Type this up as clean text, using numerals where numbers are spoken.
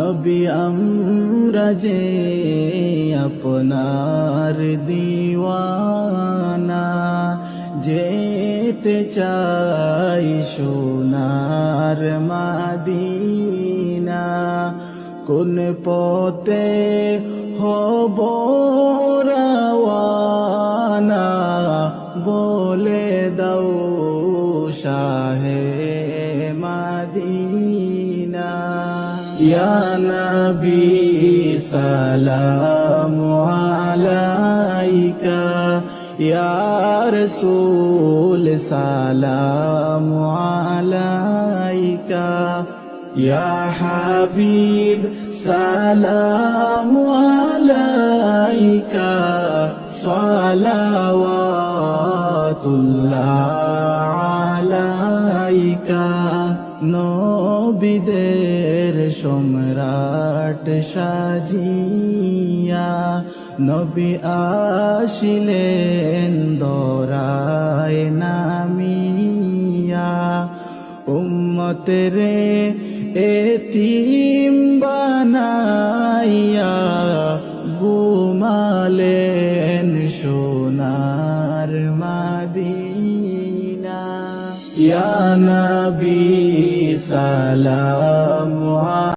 নবী আমরা যে আপনার দিওয়ানা, যেতে চাই সোনার মাদিনা। কোন পথে হব রওয়ানা, বলে দাও শাহে মদিনা। ইয়া নবী সালামু আলাইকা, ইয়া রাসূল সালামু আলাইকা, ইয়া হাবিব সালামু আলাইকা, সালাওয়াতুল্লাহ আলাইকা। নবীদের সম্রাট সাজিয়া, নবী আসিলেন দরায় নামিয়া। উম্মতের এতিম বানাইয়া, ঘুমালেন সোনার মদিনা। ইয়া নবী সালামু